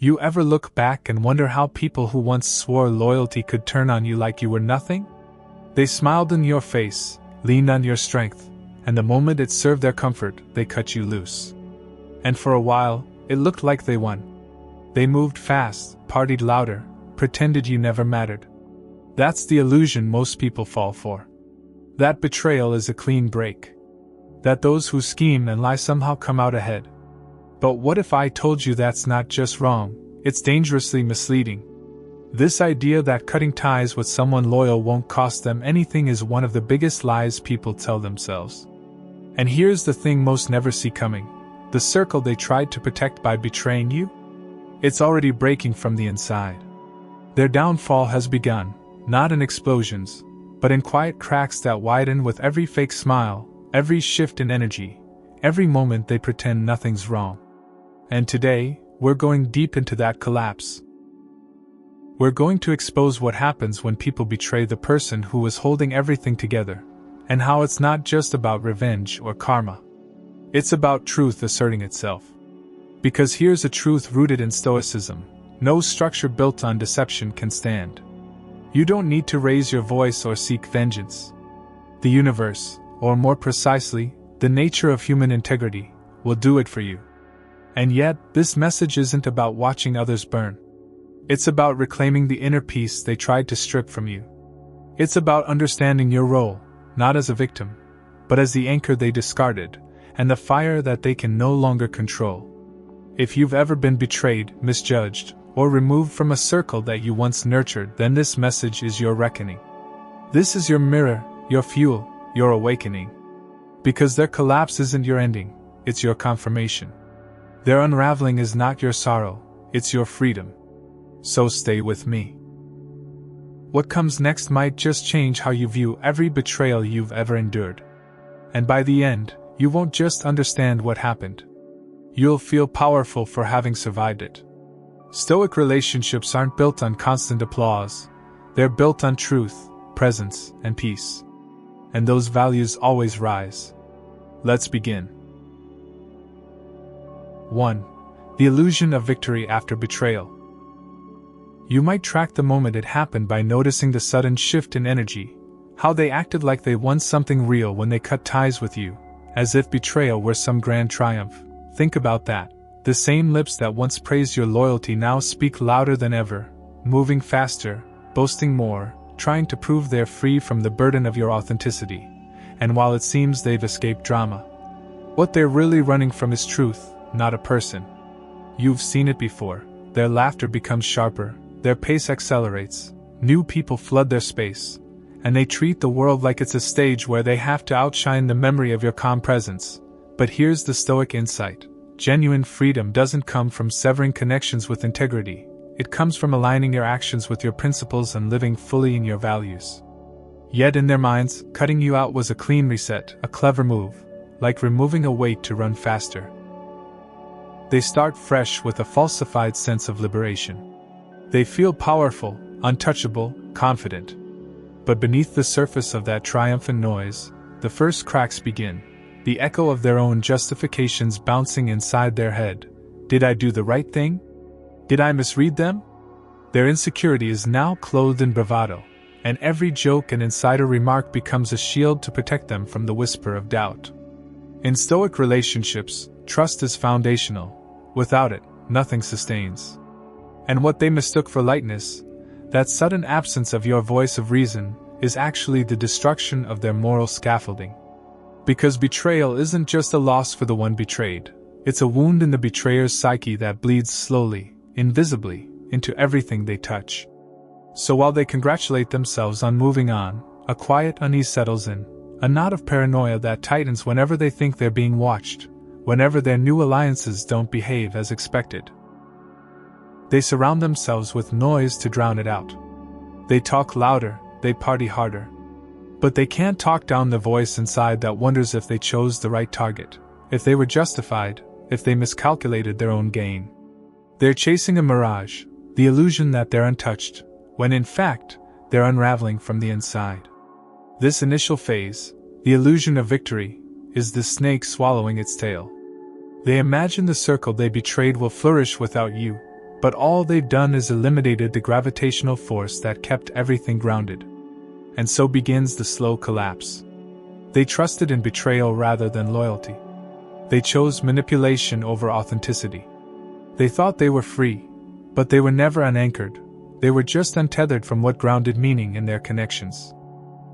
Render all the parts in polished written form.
You ever look back and wonder how people who once swore loyalty could turn on you like you were nothing? They smiled in your face, leaned on your strength, and the moment it served their comfort, they cut you loose. And for a while, it looked like they won. They moved fast, partied louder, pretended you never mattered. That's the illusion most people fall for. That betrayal is a clean break. That those who scheme and lie somehow come out ahead. But what if I told you that's not just wrong, it's dangerously misleading? This idea that cutting ties with someone loyal won't cost them anything is one of the biggest lies people tell themselves. And here's the thing most never see coming. The circle they tried to protect by betraying you? It's already breaking from the inside. Their downfall has begun, not in explosions, but in quiet cracks that widen with every fake smile, every shift in energy, every moment they pretend nothing's wrong. And today, we're going deep into that collapse. We're going to expose what happens when people betray the person who was holding everything together, and how it's not just about revenge or karma. It's about truth asserting itself. Because here's a truth rooted in Stoicism: no structure built on deception can stand. You don't need to raise your voice or seek vengeance. The universe, or more precisely, the nature of human integrity, will do it for you. And yet, this message isn't about watching others burn. It's about reclaiming the inner peace they tried to strip from you. It's about understanding your role, not as a victim, but as the anchor they discarded, and the fire that they can no longer control. If you've ever been betrayed, misjudged, or removed from a circle that you once nurtured, then this message is your reckoning. This is your mirror, your fuel, your awakening. Because their collapse isn't your ending, it's your confirmation. Their unraveling is not your sorrow, it's your freedom. So stay with me. What comes next might just change how you view every betrayal you've ever endured. And by the end, you won't just understand what happened. You'll feel powerful for having survived it. Stoic relationships aren't built on constant applause. They're built on truth, presence, and peace. And those values always rise. Let's begin. 1. The illusion of victory after betrayal. You might track the moment it happened by noticing the sudden shift in energy, how they acted like they won something real when they cut ties with you, as if betrayal were some grand triumph. Think about that. The same lips that once praised your loyalty now speak louder than ever, moving faster, boasting more, trying to prove they're free from the burden of your authenticity. And while it seems they've escaped drama, what they're really running from is truth, not a person. You've seen it before. Their laughter becomes sharper, their pace accelerates, new people flood their space, and they treat the world like it's a stage where they have to outshine the memory of your calm presence. But here's the Stoic insight. Genuine freedom doesn't come from severing connections with integrity. It comes from aligning your actions with your principles and living fully in your values. Yet in their minds, cutting you out was a clean reset, a clever move, like removing a weight to run faster. They start fresh with a falsified sense of liberation. They feel powerful, untouchable, confident. But beneath the surface of that triumphant noise, the first cracks begin. The echo of their own justifications bouncing inside their head. Did I do the right thing? Did I misread them? Their insecurity is now clothed in bravado, and every joke and insider remark becomes a shield to protect them from the whisper of doubt. In Stoic relationships, trust is foundational. Without it, nothing sustains. And what they mistook for lightness, that sudden absence of your voice of reason, is actually the destruction of their moral scaffolding. Because betrayal isn't just a loss for the one betrayed, it's a wound in the betrayer's psyche that bleeds slowly, invisibly, into everything they touch. So while they congratulate themselves on moving on, a quiet unease settles in, a knot of paranoia that tightens whenever they think they're being watched, whenever their new alliances don't behave as expected. They surround themselves with noise to drown it out. They talk louder, they party harder. But they can't talk down the voice inside that wonders if they chose the right target, if they were justified, if they miscalculated their own gain. They're chasing a mirage, the illusion that they're untouched, when in fact, they're unraveling from the inside. This initial phase, the illusion of victory, is the snake swallowing its tail. They imagine the circle they betrayed will flourish without you, but all they've done is eliminated the gravitational force that kept everything grounded. And so begins the slow collapse. They trusted in betrayal rather than loyalty. They chose manipulation over authenticity. They thought they were free, but they were never unanchored. They were just untethered from what grounded meaning in their connections.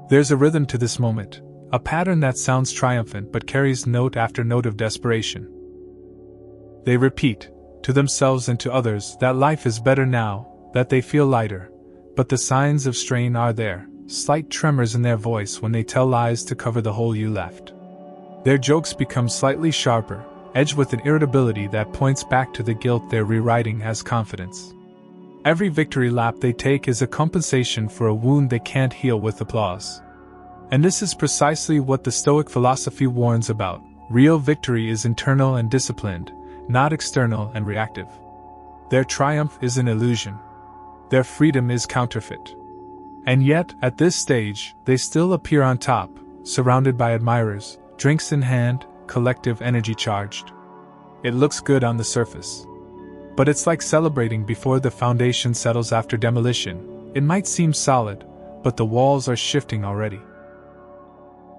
There's a rhythm to this moment, a pattern that sounds triumphant but carries note after note of desperation. They repeat, to themselves and to others, that life is better now, that they feel lighter, but the signs of strain are there, slight tremors in their voice when they tell lies to cover the hole you left. Their jokes become slightly sharper, edged with an irritability that points back to the guilt they're rewriting as confidence. Every victory lap they take is a compensation for a wound they can't heal with applause. And this is precisely what the Stoic philosophy warns about. Real victory is internal and disciplined, not external and reactive. Their triumph is an illusion. Their freedom is counterfeit. And yet, at this stage, they still appear on top, surrounded by admirers, drinks in hand, collective energy charged. It looks good on the surface. But it's like celebrating before the foundation settles after demolition. It might seem solid, but the walls are shifting already.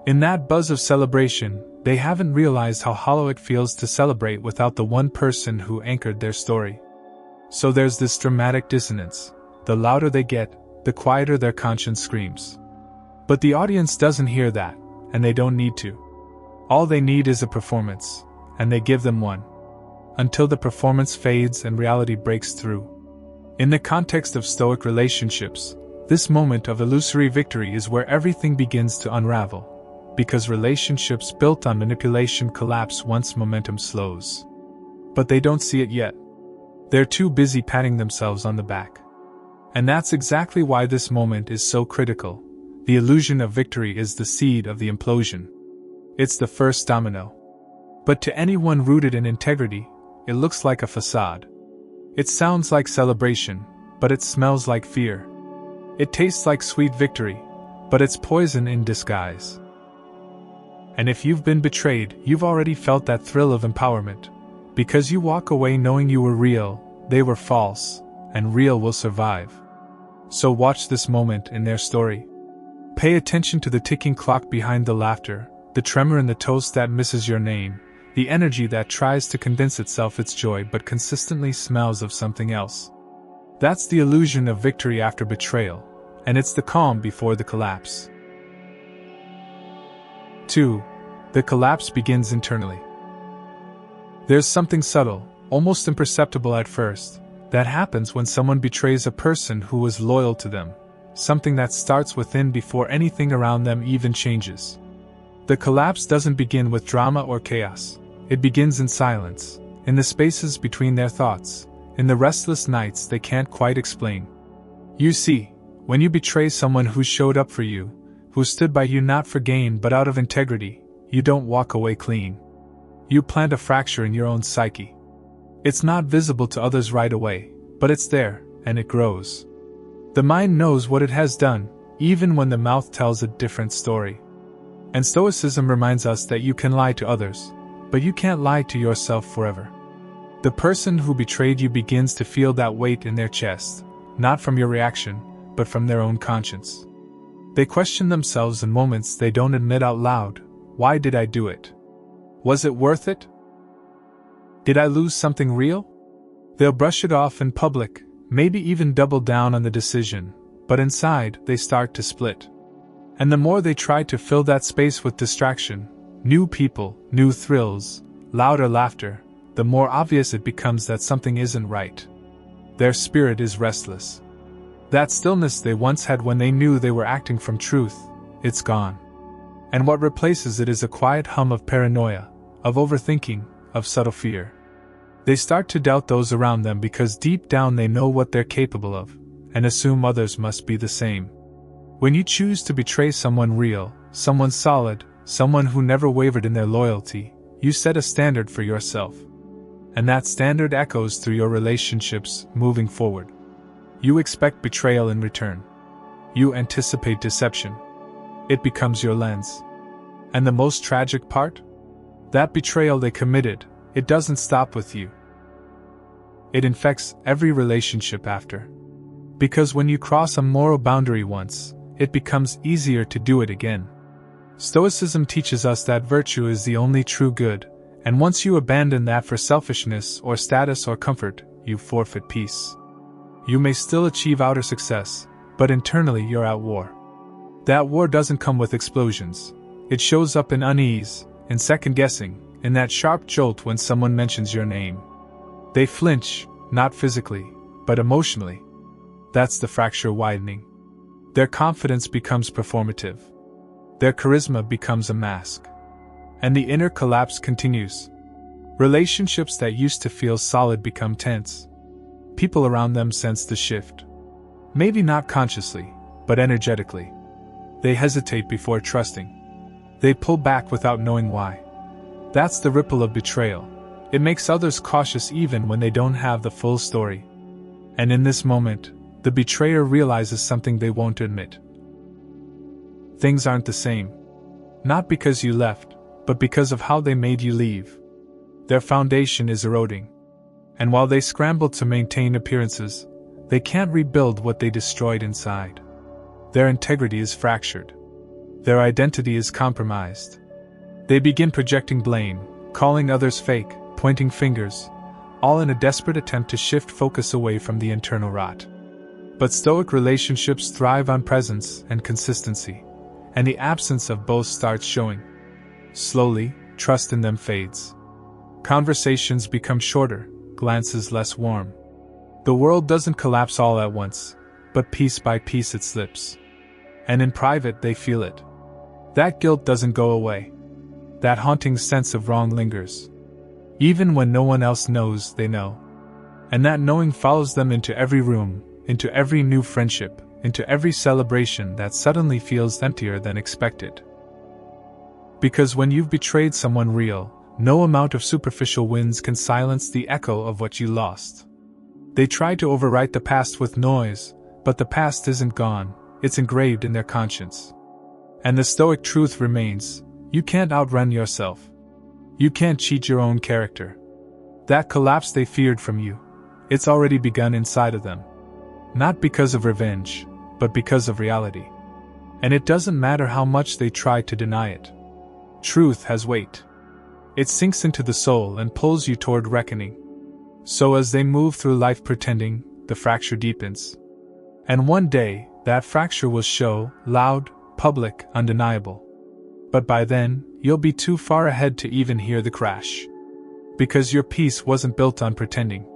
In that buzz of celebration, they haven't realized how hollow it feels to celebrate without the one person who anchored their story. So there's this dramatic dissonance. The louder they get, the quieter their conscience screams. But the audience doesn't hear that, and they don't need to. All they need is a performance, and they give them one. Until the performance fades and reality breaks through. In the context of Stoic relationships, this moment of illusory victory is where everything begins to unravel. Because relationships built on manipulation collapse once momentum slows. But they don't see it yet. They're too busy patting themselves on the back. And that's exactly why this moment is so critical. The illusion of victory is the seed of the implosion. It's the first domino. But to anyone rooted in integrity, it looks like a facade. It sounds like celebration, but it smells like fear. It tastes like sweet victory, but it's poison in disguise. And if you've been betrayed, you've already felt that thrill of empowerment. Because you walk away knowing you were real, they were false, and real will survive. So watch this moment in their story. Pay attention to the ticking clock behind the laughter, the tremor in the toast that misses your name, the energy that tries to convince itself it's joy but consistently smells of something else. That's the illusion of victory after betrayal, and it's the calm before the collapse. 2. The collapse begins internally. There's something subtle, almost imperceptible at first, that happens when someone betrays a person who was loyal to them, something that starts within before anything around them even changes. The collapse doesn't begin with drama or chaos. It begins in silence, in the spaces between their thoughts, in the restless nights they can't quite explain. You see, when you betray someone who showed up for you, who stood by you not for gain but out of integrity, you don't walk away clean. You plant a fracture in your own psyche. It's not visible to others right away, but it's there, and it grows. The mind knows what it has done, even when the mouth tells a different story. And Stoicism reminds us that you can lie to others, but you can't lie to yourself forever. The person who betrayed you begins to feel that weight in their chest, not from your reaction, but from their own conscience. They question themselves in moments they don't admit out loud. Why did I do it? Was it worth it? Did I lose something real? They'll brush it off in public, maybe even double down on the decision, but inside they start to split. And the more they try to fill that space with distraction, new people, new thrills, louder laughter, the more obvious it becomes that something isn't right. Their spirit is restless. That stillness they once had when they knew they were acting from truth, it's gone. And what replaces it is a quiet hum of paranoia, of overthinking, of subtle fear. They start to doubt those around them because deep down they know what they're capable of, and assume others must be the same. When you choose to betray someone real, someone solid, someone who never wavered in their loyalty, you set a standard for yourself. And that standard echoes through your relationships moving forward. You expect betrayal in return. You anticipate deception. It becomes your lens. And the most tragic part? That betrayal they committed, it doesn't stop with you. it infects every relationship after. Because when you cross a moral boundary once, it becomes easier to do it again. Stoicism teaches us that virtue is the only true good, and once you abandon that for selfishness or status or comfort, you forfeit peace. You may still achieve outer success, but internally you're at war. That war doesn't come with explosions. It shows up in unease, in second-guessing, in that sharp jolt when someone mentions your name. They flinch, not physically, but emotionally. That's the fracture widening. Their confidence becomes performative. Their charisma becomes a mask. And the inner collapse continues. Relationships that used to feel solid become tense. People around them sense the shift. Maybe not consciously, but energetically. They hesitate before trusting. They pull back without knowing why. That's the ripple of betrayal. It makes others cautious even when they don't have the full story. And in this moment, the betrayer realizes something they won't admit. Things aren't the same. Not because you left, but because of how they made you leave. Their foundation is eroding. And while they scramble to maintain appearances, they can't rebuild what they destroyed inside. Their integrity is fractured. Their identity is compromised. They begin projecting blame, calling others fake, pointing fingers, all in a desperate attempt to shift focus away from the internal rot. But Stoic relationships thrive on presence and consistency, and the absence of both starts showing. Slowly, trust in them fades. Conversations become shorter, glances less warm. The world doesn't collapse all at once, but piece by piece it slips. And in private they feel it. That guilt doesn't go away. That haunting sense of wrong lingers. Even when no one else knows, they know. And that knowing follows them into every room, into every new friendship, into every celebration that suddenly feels emptier than expected. Because when you've betrayed someone real, no amount of superficial wins can silence the echo of what you lost. They try to overwrite the past with noise, but the past isn't gone, it's engraved in their conscience. And the Stoic truth remains: you can't outrun yourself. You can't cheat your own character. That collapse they feared from you, it's already begun inside of them. Not because of revenge, but because of reality. And it doesn't matter how much they try to deny it. Truth has weight. It sinks into the soul and pulls you toward reckoning. So as they move through life pretending, the fracture deepens. And one day, that fracture will show, loud, public, undeniable. But by then, you'll be too far ahead to even hear the crash. Because your peace wasn't built on pretending.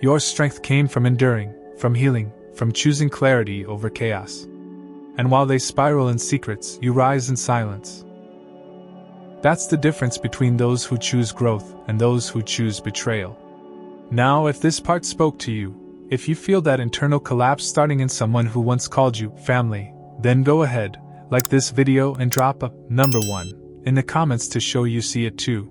Your strength came from enduring, from healing, from choosing clarity over chaos. And while they spiral in secrets, you rise in silence. That's the difference between those who choose growth and those who choose betrayal. Now, if this part spoke to you, if you feel that internal collapse starting in someone who once called you family, then go ahead, like this video and drop a number 1 in the comments to show you see it too.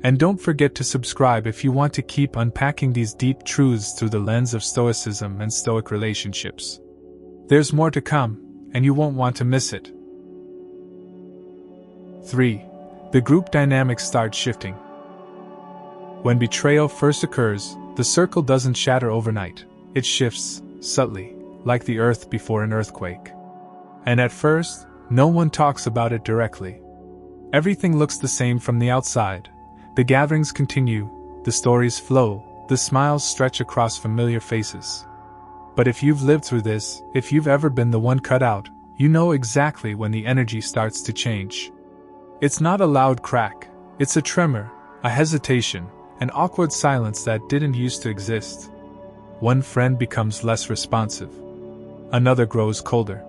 And don't forget to subscribe if you want to keep unpacking these deep truths through the lens of Stoicism and Stoic relationships. There's more to come, and you won't want to miss it. 3. The group dynamics start shifting. When betrayal first occurs, the circle doesn't shatter overnight. It shifts, subtly, like the earth before an earthquake. And at first, no one talks about it directly. Everything looks the same from the outside. The gatherings continue, the stories flow, the smiles stretch across familiar faces. But if you've lived through this, if you've ever been the one cut out, you know exactly when the energy starts to change. It's not a loud crack, it's a tremor, a hesitation, an awkward silence that didn't used to exist. One friend becomes less responsive. Another grows colder.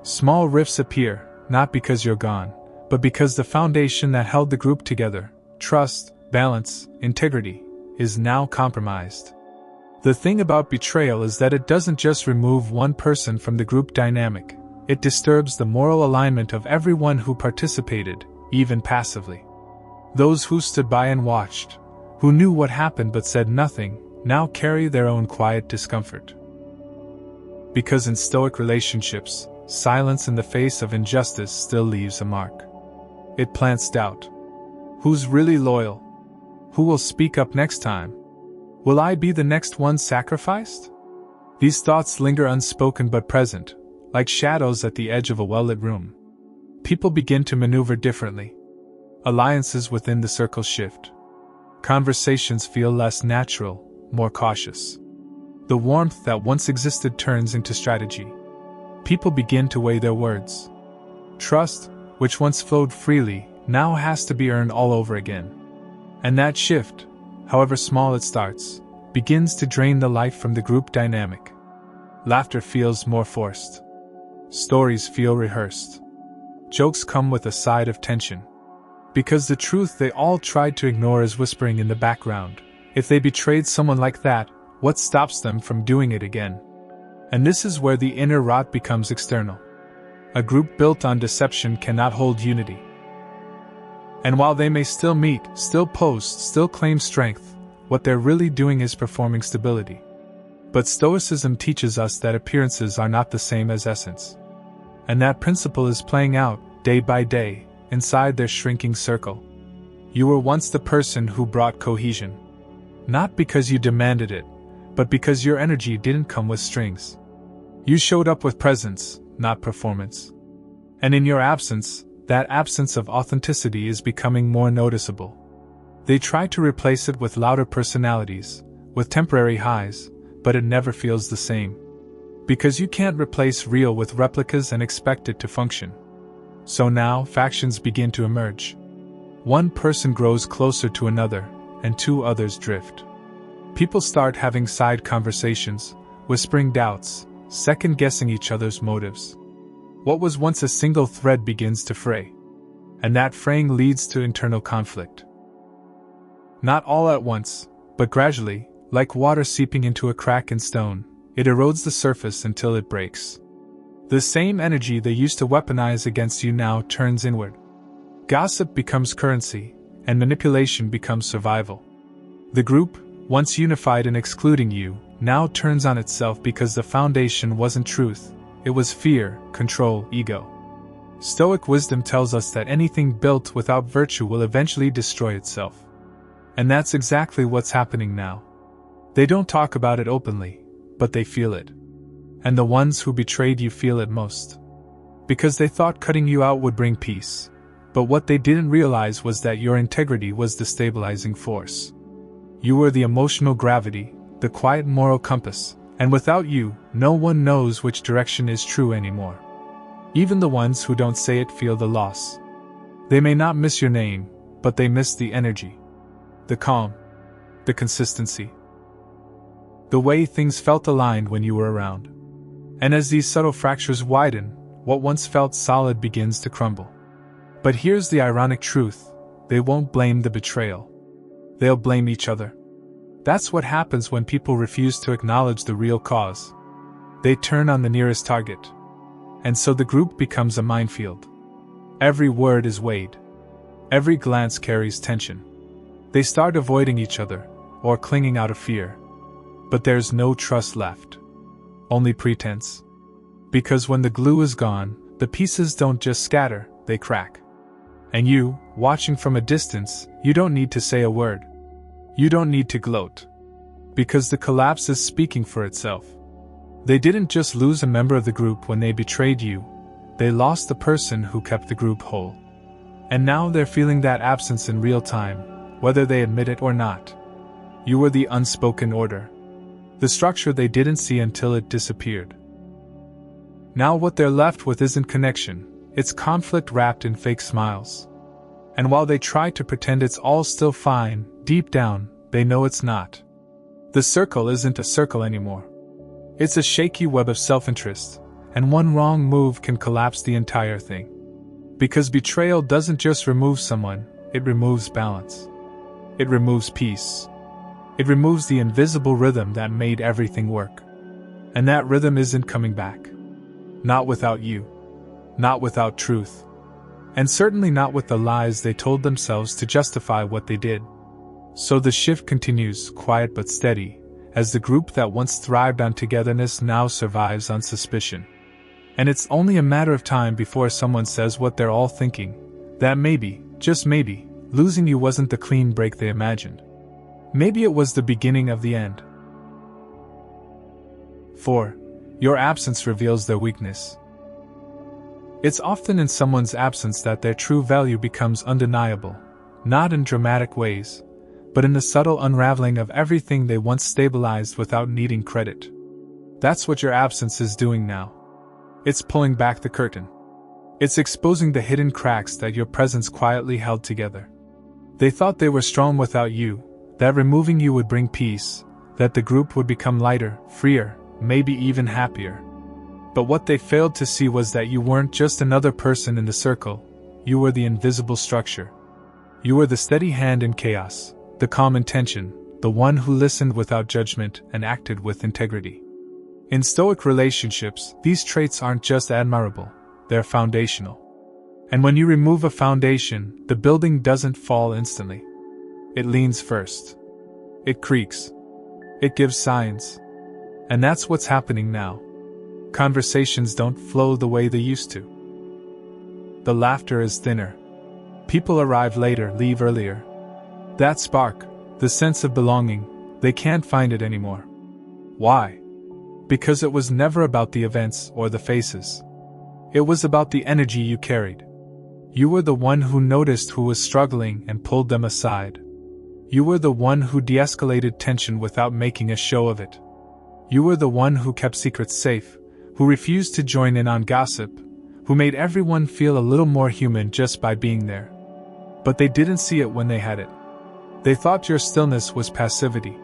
Small rifts appear, not because you're gone, but because the foundation that held the group together, trust, balance, integrity, is now compromised. The thing about betrayal is that it doesn't just remove one person from the group dynamic, it disturbs the moral alignment of everyone who participated, even passively. Those who stood by and watched, who knew what happened but said nothing, now carry their own quiet discomfort. Because in Stoic relationships, silence in the face of injustice still leaves a mark. It plants doubt. Who's really loyal? Who will speak up next time? Will I be the next one sacrificed? These thoughts linger unspoken but present, like shadows at the edge of a well-lit room. People begin to maneuver differently. Alliances within the circle shift. Conversations feel less natural, more cautious. The warmth that once existed turns into strategy. People begin to weigh their words. Trust, which once flowed freely, now has to be earned all over again. And that shift, however small it starts, begins to drain the life from the group dynamic. Laughter feels more forced. Stories feel rehearsed. Jokes come with a side of tension. Because the truth they all tried to ignore is whispering in the background. If they betrayed someone like that, what stops them from doing it again? And this is where the inner rot becomes external. A group built on deception cannot hold unity. And while they may still meet, still post, still claim strength, what they're really doing is performing stability. But Stoicism teaches us that appearances are not the same as essence. And that principle is playing out, day by day, inside their shrinking circle. You were once the person who brought cohesion. Not because you demanded it, but because your energy didn't come with strings. You showed up with presence, not performance. And in your absence, that absence of authenticity is becoming more noticeable. They try to replace it with louder personalities, with temporary highs, but it never feels the same. Because you can't replace real with replicas and expect it to function. So now, factions begin to emerge. One person grows closer to another, and two others drift. People start having side conversations, whispering doubts, second-guessing each other's motives. What was once a single thread begins to fray. And that fraying leads to internal conflict. Not all at once, but gradually, like water seeping into a crack in stone, it erodes the surface until it breaks. The same energy they used to weaponize against you now turns inward. Gossip becomes currency, and manipulation becomes survival. The group, once unified in excluding you, now turns on itself because the foundation wasn't truth, it was fear, control, ego. Stoic wisdom tells us that anything built without virtue will eventually destroy itself. And that's exactly what's happening now. They don't talk about it openly, but they feel it. And the ones who betrayed you feel it most. Because they thought cutting you out would bring peace. But what they didn't realize was that your integrity was the stabilizing force. You were the emotional gravity, the quiet moral compass, and without you, no one knows which direction is true anymore. Even the ones who don't say it feel the loss. They may not miss your name, but they miss the energy. The calm. The consistency. The way things felt aligned when you were around. And as these subtle fractures widen, what once felt solid begins to crumble. But here's the ironic truth: they won't blame the betrayal. They'll blame each other. That's what happens when people refuse to acknowledge the real cause. They turn on the nearest target. And so the group becomes a minefield. Every word is weighed. Every glance carries tension. They start avoiding each other, or clinging out of fear. But there's no trust left. Only pretense. Because when the glue is gone, the pieces don't just scatter, they crack. And you, watching from a distance, you don't need to say a word. You don't need to gloat. Because the collapse is speaking for itself. They didn't just lose a member of the group when they betrayed you, they lost the person who kept the group whole. And now they're feeling that absence in real time, whether they admit it or not. You were the unspoken order. The structure they didn't see until it disappeared. Now what they're left with isn't connection, it's conflict wrapped in fake smiles. And while they try to pretend it's all still fine, deep down, they know it's not. The circle isn't a circle anymore. It's a shaky web of self-interest, and one wrong move can collapse the entire thing. Because betrayal doesn't just remove someone, it removes balance. It removes peace. It removes the invisible rhythm that made everything work. And that rhythm isn't coming back. Not without you. Not without truth. And certainly not with the lies they told themselves to justify what they did. So the shift continues, quiet but steady, as the group that once thrived on togetherness now survives on suspicion. And it's only a matter of time before someone says what they're all thinking, that maybe, just maybe, losing you wasn't the clean break they imagined. Maybe it was the beginning of the end. 4. Your absence reveals their weakness. It's often in someone's absence that their true value becomes undeniable, not in dramatic ways, but in the subtle unraveling of everything they once stabilized without needing credit. That's what your absence is doing now. It's pulling back the curtain. It's exposing the hidden cracks that your presence quietly held together. They thought they were strong without you, that removing you would bring peace, that the group would become lighter, freer, maybe even happier. But what they failed to see was that you weren't just another person in the circle, you were the invisible structure. You were the steady hand in chaos, the calm intention, the one who listened without judgment and acted with integrity. In Stoic relationships, these traits aren't just admirable, they're foundational. And when you remove a foundation, the building doesn't fall instantly. It leans first. It creaks. It gives signs. And that's what's happening now. Conversations don't flow the way they used to. The laughter is thinner. People arrive later, leave earlier. That spark, the sense of belonging, they can't find it anymore. Why? Because it was never about the events or the faces. It was about the energy you carried. You were the one who noticed who was struggling and pulled them aside. You were the one who de-escalated tension without making a show of it. You were the one who kept secrets safe, who refused to join in on gossip, who made everyone feel a little more human just by being there. But they didn't see it when they had it. They thought your stillness was passivity.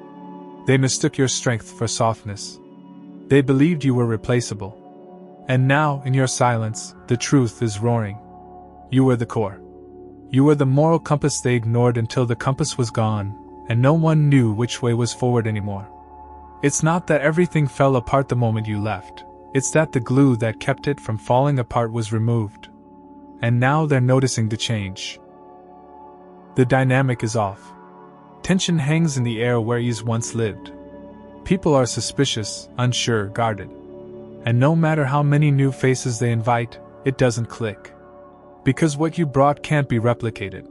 They mistook your strength for softness. They believed you were replaceable. And now, in your silence, the truth is roaring. You were the core. You were the moral compass they ignored until the compass was gone, and no one knew which way was forward anymore. It's not that everything fell apart the moment you left, it's that the glue that kept it from falling apart was removed. And now they're noticing the change. The dynamic is off. Tension hangs in the air where ease once lived. People are suspicious, unsure, guarded. And no matter how many new faces they invite, it doesn't click. Because what you brought can't be replicated.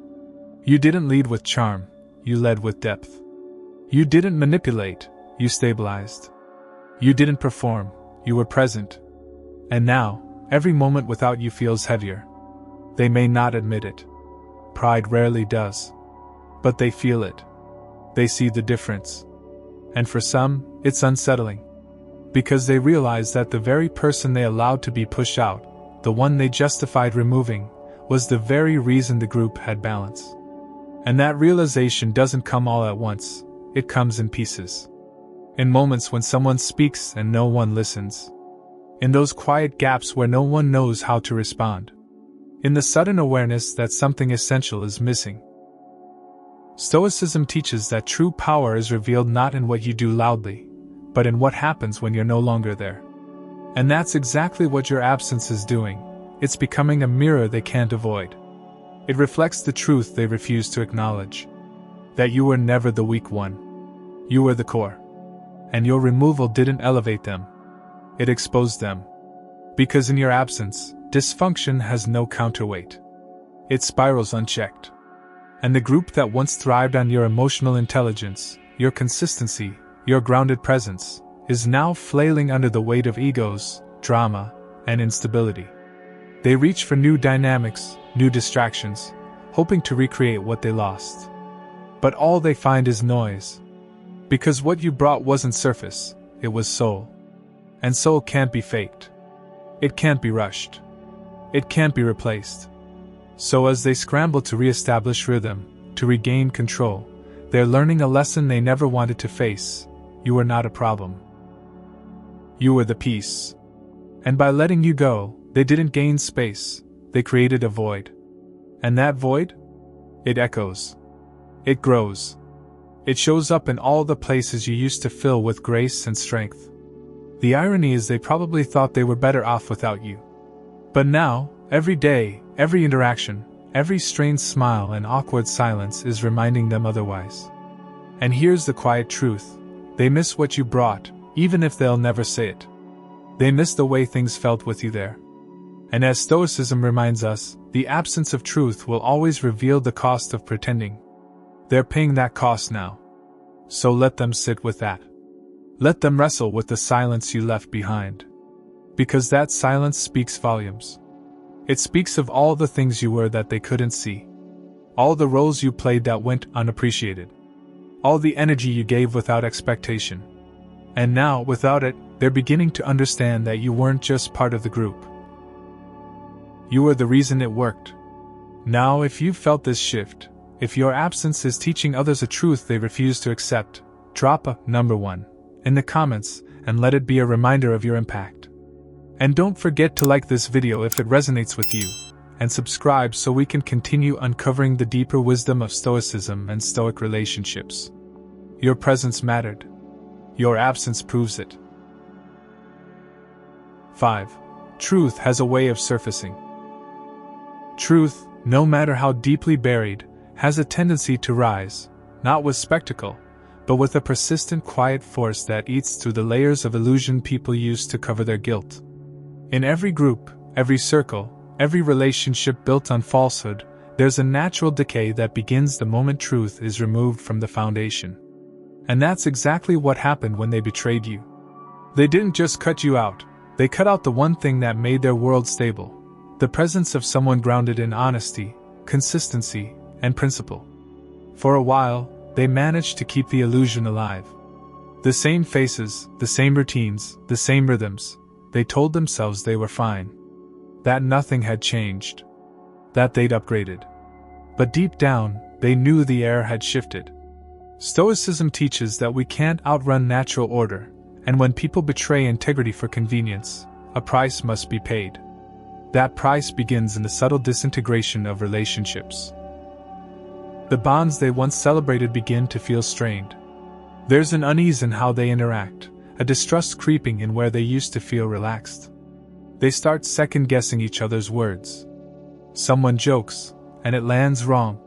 You didn't lead with charm, you led with depth. You didn't manipulate, you stabilized. You didn't perform, you were present. And now, every moment without you feels heavier. They may not admit it. Pride rarely does. But they feel it. They see the difference. And for some, it's unsettling. Because they realize that the very person they allowed to be pushed out, the one they justified removing, was the very reason the group had balance. And that realization doesn't come all at once, it comes in pieces. In moments when someone speaks and no one listens. In those quiet gaps where no one knows how to respond. In the sudden awareness that something essential is missing. Stoicism teaches that true power is revealed not in what you do loudly, but in what happens when you're no longer there. And that's exactly what your absence is doing. It's becoming a mirror they can't avoid. It reflects the truth they refuse to acknowledge. That you were never the weak one. You were the core. And your removal didn't elevate them. It exposed them. Because in your absence, dysfunction has no counterweight. It spirals unchecked. And the group that once thrived on your emotional intelligence, your consistency, your grounded presence, is now flailing under the weight of egos, drama, and instability. They reach for new dynamics, new distractions, hoping to recreate what they lost. But all they find is noise. Because what you brought wasn't surface, it was soul. And soul can't be faked. It can't be rushed. It can't be replaced. So as they scramble to re-establish rhythm, to regain control, they're learning a lesson they never wanted to face. You were not a problem. You were the piece. And by letting you go, they didn't gain space, they created a void. And that void? It echoes. It grows. It shows up in all the places you used to fill with grace and strength. The irony is they probably thought they were better off without you. But now, every day, every interaction, every strained smile and awkward silence is reminding them otherwise. And here's the quiet truth. They miss what you brought, even if they'll never say it. They miss the way things felt with you there. And as Stoicism reminds us, the absence of truth will always reveal the cost of pretending. They're paying that cost now. So let them sit with that. Let them wrestle with the silence you left behind. Because that silence speaks volumes. It speaks of all the things you were that they couldn't see. All the roles you played that went unappreciated. All the energy you gave without expectation. And now, without it, they're beginning to understand that you weren't just part of the group. You were the reason it worked. Now, if you've felt this shift, if your absence is teaching others a truth they refuse to accept, drop a number 1 in the comments and let it be a reminder of your impact. And don't forget to like this video if it resonates with you, and subscribe so we can continue uncovering the deeper wisdom of Stoicism and Stoic relationships. Your presence mattered. Your absence proves it. 5. Truth has a way of surfacing. Truth, no matter how deeply buried, has a tendency to rise, not with spectacle, but with a persistent quiet force that eats through the layers of illusion people use to cover their guilt. In every group, every circle, every relationship built on falsehood, there's a natural decay that begins the moment truth is removed from the foundation. And that's exactly what happened when they betrayed you. They didn't just cut you out, they cut out the one thing that made their world stable, the presence of someone grounded in honesty, consistency, and principle. For a while, they managed to keep the illusion alive. The same faces, the same routines, the same rhythms. They told themselves they were fine. That nothing had changed. That they'd upgraded. But deep down, they knew the air had shifted. Stoicism teaches that we can't outrun natural order, and when people betray integrity for convenience, a price must be paid. That price begins in the subtle disintegration of relationships. The bonds they once celebrated begin to feel strained. There's an unease in how they interact, a distrust creeping in where they used to feel relaxed. They start second-guessing each other's words. Someone jokes, and it lands wrong.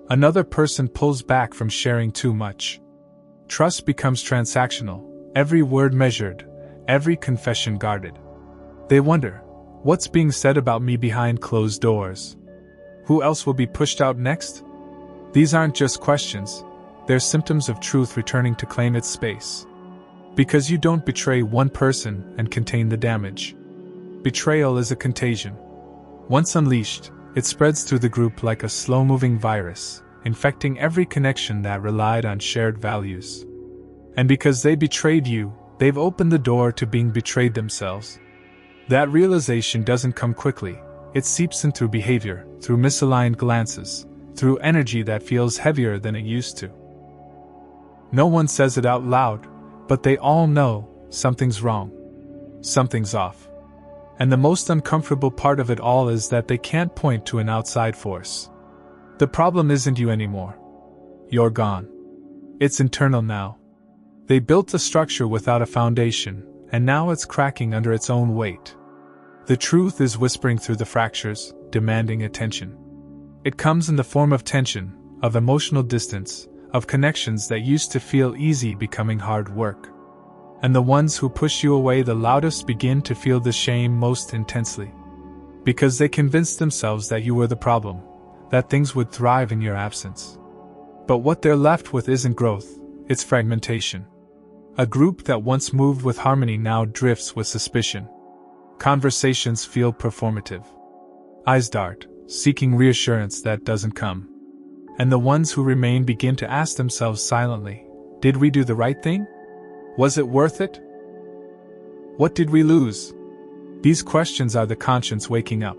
Another person pulls back from sharing too much. Trust becomes transactional, every word measured, every confession guarded. They wonder, what's being said about me behind closed doors? Who else will be pushed out next? These aren't just questions, they're symptoms of truth returning to claim its space. Because you don't betray one person and contain the damage. Betrayal is a contagion. Once unleashed, it spreads through the group like a slow-moving virus, infecting every connection that relied on shared values. And because they betrayed you, they've opened the door to being betrayed themselves. That realization doesn't come quickly, it seeps in through behavior, through misaligned glances, through energy that feels heavier than it used to. No one says it out loud, but they all know something's wrong. Something's off. And the most uncomfortable part of it all is that they can't point to an outside force. The problem isn't you anymore. You're gone. It's internal now. They built a structure without a foundation, and now it's cracking under its own weight. The truth is whispering through the fractures, demanding attention. It comes in the form of tension, of emotional distance, of connections that used to feel easy becoming hard work. And the ones who push you away the loudest begin to feel the shame most intensely. Because they convinced themselves that you were the problem, that things would thrive in your absence. But what they're left with isn't growth, it's fragmentation. A group that once moved with harmony now drifts with suspicion. Conversations feel performative. Eyes dart, seeking reassurance that doesn't come. And the ones who remain begin to ask themselves silently, did we do the right thing? Was it worth it? What did we lose? These questions are the conscience waking up.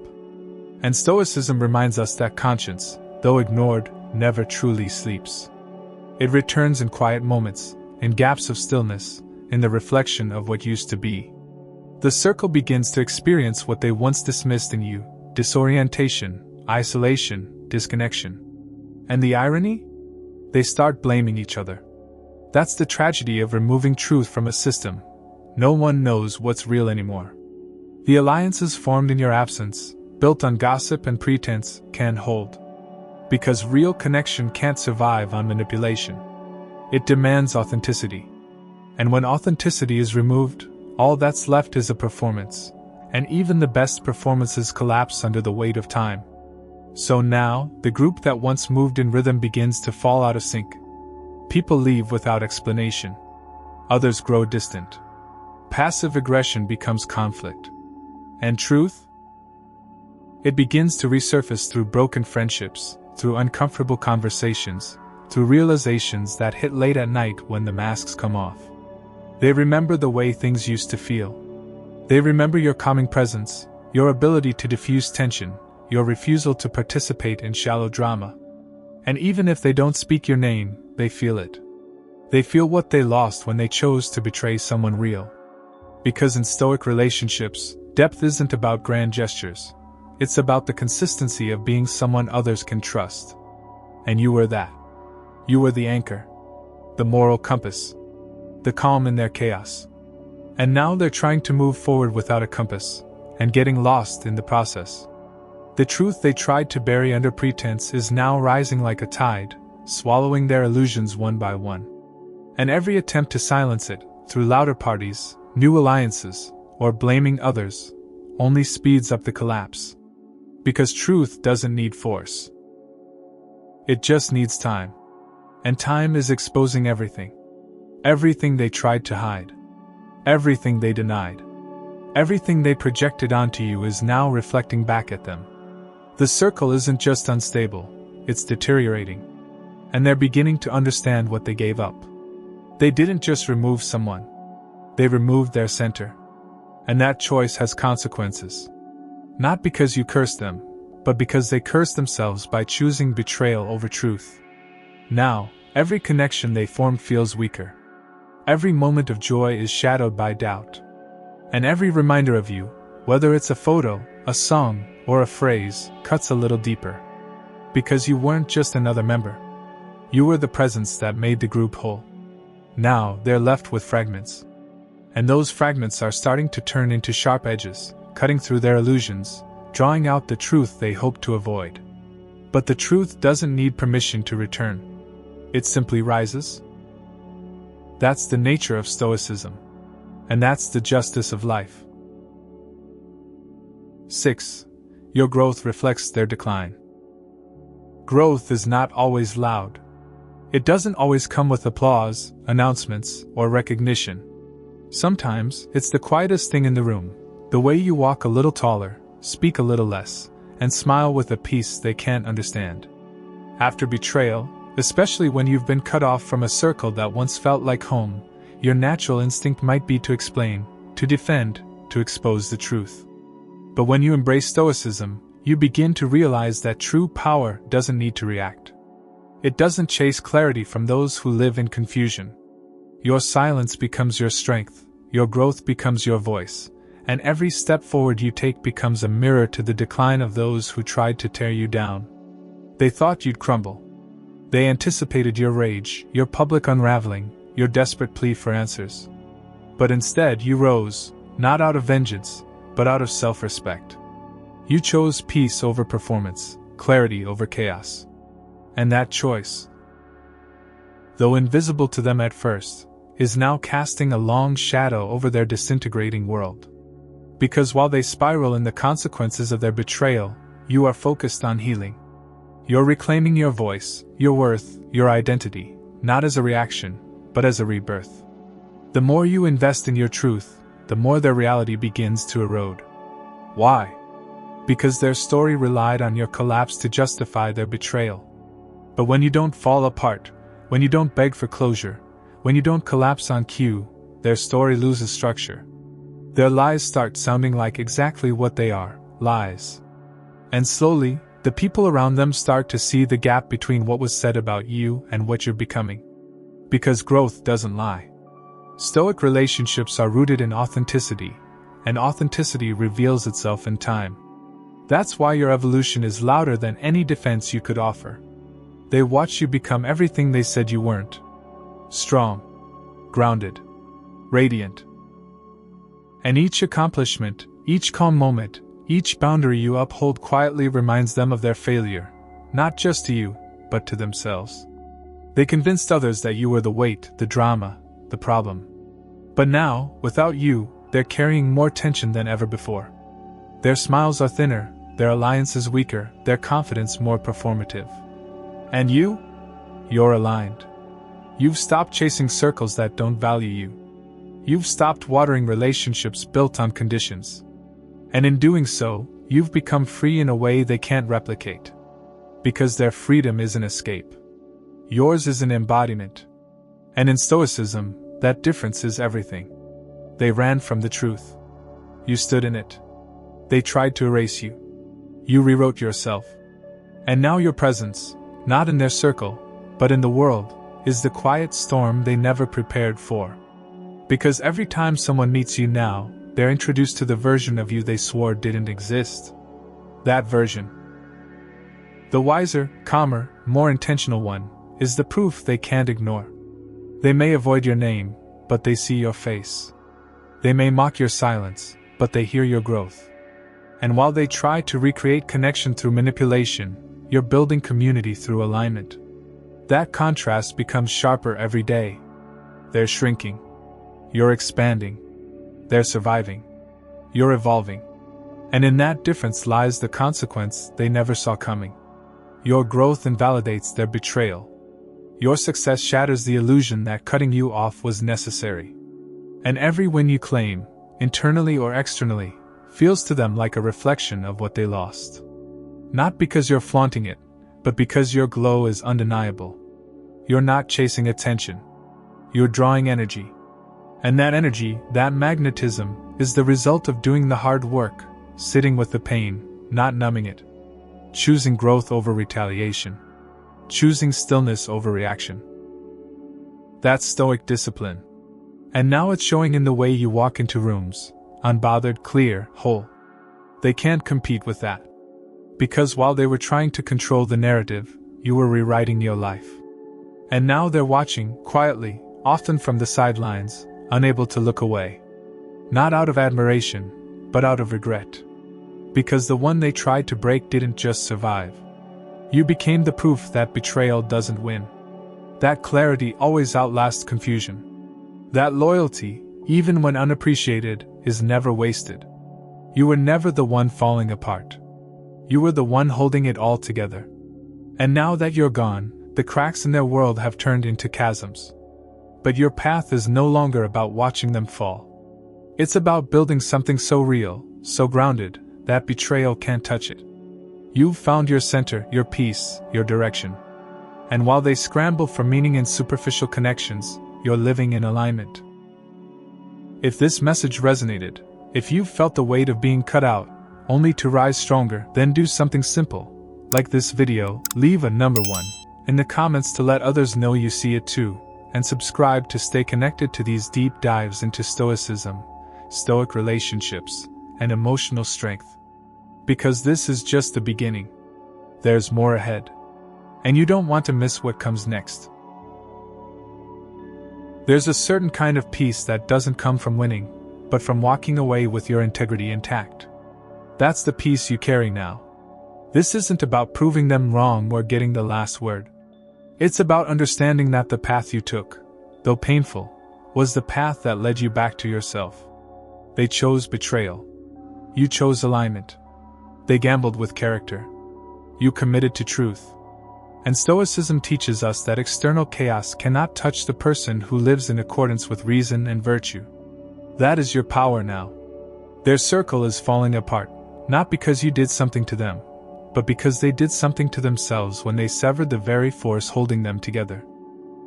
And Stoicism reminds us that conscience, though ignored, never truly sleeps. It returns in quiet moments, in gaps of stillness, in the reflection of what used to be. The circle begins to experience what they once dismissed in you: disorientation, isolation, disconnection. And the irony? They start blaming each other. That's the tragedy of removing truth from a system. No one knows what's real anymore. The alliances formed in your absence, built on gossip and pretense, can't hold. Because real connection can't survive on manipulation. It demands authenticity. And when authenticity is removed, all that's left is a performance. And even the best performances collapse under the weight of time. So now, the group that once moved in rhythm begins to fall out of sync. People leave without explanation. Others grow distant. Passive aggression becomes conflict. And truth? It begins to resurface through broken friendships, through uncomfortable conversations, through realizations that hit late at night when the masks come off. They remember the way things used to feel. They remember your calming presence, your ability to diffuse tension, your refusal to participate in shallow drama. And even if they don't speak your name, they feel it. They feel what they lost when they chose to betray someone real. Because in Stoic relationships, depth isn't about grand gestures. It's about the consistency of being someone others can trust. And you were that. You were the anchor. The moral compass. The calm in their chaos. And now they're trying to move forward without a compass, and getting lost in the process. The truth they tried to bury under pretense is now rising like a tide, swallowing their illusions one by one. And every attempt to silence it, through louder parties, new alliances, or blaming others, only speeds up the collapse. Because truth doesn't need force. It just needs time. And time is exposing everything. Everything they tried to hide. Everything they denied. Everything they projected onto you is now reflecting back at them. The circle isn't just unstable, it's deteriorating. And they're beginning to understand what they gave up. They didn't just remove someone. They removed their center. And that choice has consequences. Not because you cursed them, but because they cursed themselves by choosing betrayal over truth. Now, every connection they formed feels weaker. Every moment of joy is shadowed by doubt. And every reminder of you, whether it's a photo, a song, or a phrase, cuts a little deeper. Because you weren't just another member. You were the presence that made the group whole. Now, they're left with fragments. And those fragments are starting to turn into sharp edges, cutting through their illusions, drawing out the truth they hoped to avoid. But the truth doesn't need permission to return. It simply rises. That's the nature of Stoicism. And that's the justice of life. 6. Your growth reflects their decline. Growth is not always loud. It doesn't always come with applause, announcements, or recognition. Sometimes, it's the quietest thing in the room, the way you walk a little taller, speak a little less, and smile with a peace they can't understand. After betrayal, especially when you've been cut off from a circle that once felt like home, your natural instinct might be to explain, to defend, to expose the truth. But when you embrace Stoicism, you begin to realize that true power doesn't need to react. It doesn't chase clarity from those who live in confusion. Your silence becomes your strength, your growth becomes your voice, and every step forward you take becomes a mirror to the decline of those who tried to tear you down. They thought you'd crumble. They anticipated your rage, your public unraveling, your desperate plea for answers. But instead you rose, not out of vengeance, but out of self-respect. You chose peace over performance, clarity over chaos. And that choice, though invisible to them at first, is now casting a long shadow over their disintegrating world. Because while they spiral in the consequences of their betrayal, you are focused on healing. You're reclaiming your voice, your worth, your identity, not as a reaction, but as a rebirth. The more you invest in your truth, the more their reality begins to erode. Why? Because their story relied on your collapse to justify their betrayal. But when you don't fall apart, when you don't beg for closure, when you don't collapse on cue, their story loses structure. Their lies start sounding like exactly what they are, lies. And slowly, the people around them start to see the gap between what was said about you and what you're becoming. Because growth doesn't lie. Stoic relationships are rooted in authenticity, and authenticity reveals itself in time. That's why your evolution is louder than any defense you could offer. They watch you become everything they said you weren't. Strong, grounded, radiant. And each accomplishment, each calm moment, each boundary you uphold quietly reminds them of their failure, not just to you, but to themselves. They convinced others that you were the weight, the drama, the problem. But now, without you, they're carrying more tension than ever before. Their smiles are thinner, their alliances weaker, their confidence more performative. And you? You're aligned. You've stopped chasing circles that don't value you. You've stopped watering relationships built on conditions. And in doing so, you've become free in a way they can't replicate. Because their freedom is an escape. Yours is an embodiment. And in Stoicism, that difference is everything. They ran from the truth. You stood in it. They tried to erase you. You rewrote yourself. And now your presence, not in their circle, but in the world, is the quiet storm they never prepared for. Because every time someone meets you now, they're introduced to the version of you they swore didn't exist. That version. The wiser, calmer, more intentional one, is the proof they can't ignore. They may avoid your name, but they see your face. They may mock your silence, but they hear your growth. And while they try to recreate connection through manipulation, you're building community through alignment. That contrast becomes sharper every day. They're shrinking. You're expanding. They're surviving. You're evolving. And in that difference lies the consequence they never saw coming. Your growth invalidates their betrayal. Your success shatters the illusion that cutting you off was necessary. And every win you claim, internally or externally, feels to them like a reflection of what they lost. Not because you're flaunting it, but because your glow is undeniable. You're not chasing attention. You're drawing energy. And that energy, that magnetism, is the result of doing the hard work, sitting with the pain, not numbing it. Choosing growth over retaliation. Choosing stillness over reaction. That's Stoic discipline. And now it's showing in the way you walk into rooms, unbothered, clear, whole. They can't compete with that. Because while they were trying to control the narrative, you were rewriting your life. And now they're watching, quietly, often from the sidelines, unable to look away. Not out of admiration, but out of regret. Because the one they tried to break didn't just survive. You became the proof that betrayal doesn't win. That clarity always outlasts confusion. That loyalty, even when unappreciated, is never wasted. You were never the one falling apart. You were the one holding it all together. And now that you're gone, the cracks in their world have turned into chasms. But your path is no longer about watching them fall. It's about building something so real, so grounded, that betrayal can't touch it. You've found your center, your peace, your direction. And while they scramble for meaning in superficial connections, you're living in alignment. If this message resonated, if you've felt the weight of being cut out, only to rise stronger, then do something simple. Like this video, leave a number 1 in the comments to let others know you see it too, and subscribe to stay connected to these deep dives into Stoicism, Stoic relationships, and emotional strength. Because this is just the beginning. There's more ahead. And you don't want to miss what comes next. There's a certain kind of peace that doesn't come from winning, but from walking away with your integrity intact. That's the peace you carry now. This isn't about proving them wrong or getting the last word. It's about understanding that the path you took, though painful, was the path that led you back to yourself. They chose betrayal. You chose alignment. They gambled with character. You committed to truth. And Stoicism teaches us that external chaos cannot touch the person who lives in accordance with reason and virtue. That is your power now. Their circle is falling apart, not because you did something to them, but because they did something to themselves when they severed the very force holding them together.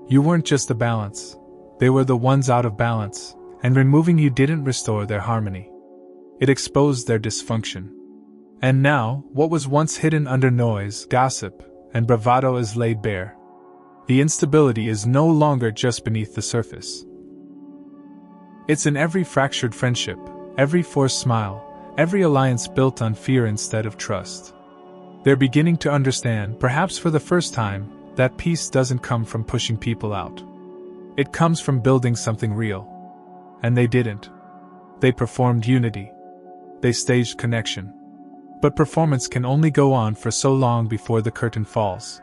You weren't just a balance. They were the ones out of balance, and removing you didn't restore their harmony. It exposed their dysfunction. And now, what was once hidden under noise, gossip, and bravado is laid bare. The instability is no longer just beneath the surface. It's in every fractured friendship, every forced smile, every alliance built on fear instead of trust. They're beginning to understand, perhaps for the first time, that peace doesn't come from pushing people out. It comes from building something real. And they didn't. They performed unity. They staged connection. But performance can only go on for so long before the curtain falls.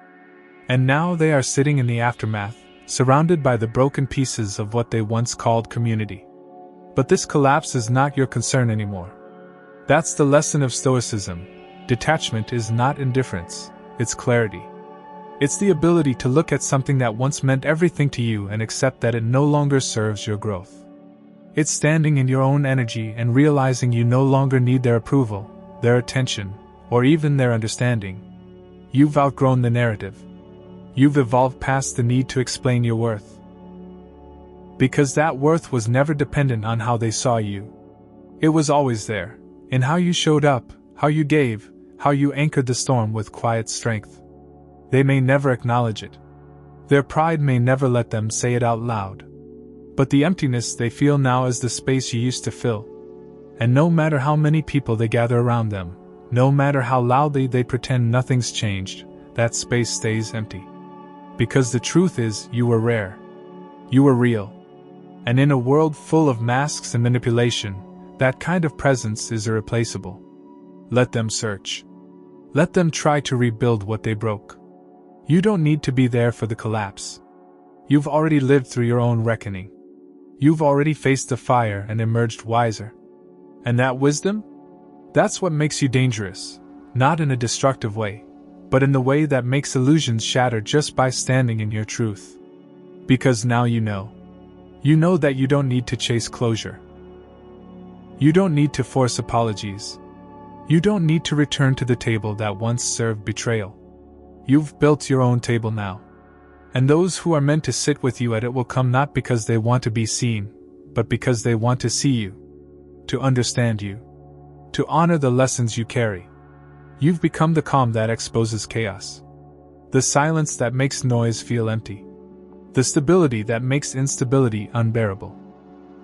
And now they are sitting in the aftermath, surrounded by the broken pieces of what they once called community. But this collapse is not your concern anymore. That's the lesson of Stoicism. Detachment is not indifference, it's clarity. It's the ability to look at something that once meant everything to you and accept that it no longer serves your growth. It's standing in your own energy and realizing you no longer need their approval, their attention, or even their understanding. You've outgrown the narrative. You've evolved past the need to explain your worth. Because that worth was never dependent on how they saw you. It was always there, in how you showed up, how you gave, how you anchored the storm with quiet strength. They may never acknowledge it. Their pride may never let them say it out loud. But the emptiness they feel now is the space you used to fill. And no matter how many people they gather around them, no matter how loudly they pretend nothing's changed, that space stays empty. Because the truth is, you were rare. You were real. And in a world full of masks and manipulation, that kind of presence is irreplaceable. Let them search. Let them try to rebuild what they broke. You don't need to be there for the collapse. You've already lived through your own reckoning. You've already faced the fire and emerged wiser. And that wisdom? That's what makes you dangerous, not in a destructive way, but in the way that makes illusions shatter just by standing in your truth. Because now you know. You know that you don't need to chase closure. You don't need to force apologies. You don't need to return to the table that once served betrayal. You've built your own table now. And those who are meant to sit with you at it will come not because they want to be seen, but because they want to see you, to understand you, to honor the lessons you carry. You've become the calm that exposes chaos, the silence that makes noise feel empty, the stability that makes instability unbearable.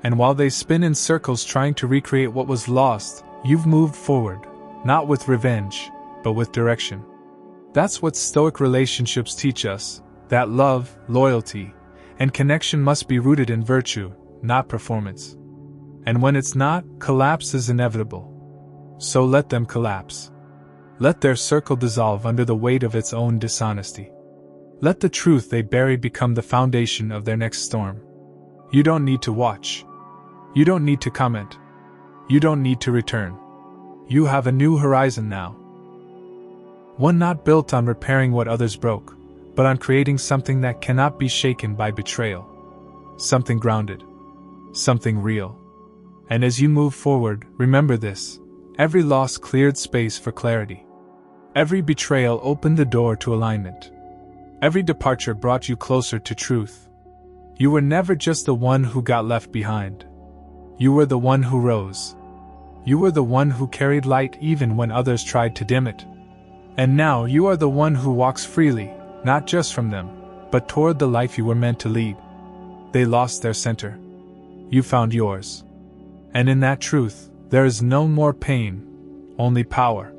And while they spin in circles trying to recreate what was lost, you've moved forward, not with revenge, but with direction. That's what Stoic relationships teach us, that love, loyalty, and connection must be rooted in virtue, not performance. And when it's not, collapse is inevitable. So let them collapse. Let their circle dissolve under the weight of its own dishonesty. Let the truth they bury become the foundation of their next storm. You don't need to watch. You don't need to comment. You don't need to return. You have a new horizon now. One not built on repairing what others broke, but on creating something that cannot be shaken by betrayal. Something grounded. Something real. And as you move forward, remember this: every loss cleared space for clarity. Every betrayal opened the door to alignment. Every departure brought you closer to truth. You were never just the one who got left behind. You were the one who rose. You were the one who carried light even when others tried to dim it. And now you are the one who walks freely, not just from them, but toward the life you were meant to lead. They lost their center. You found yours. And in that truth, there is no more pain, only power.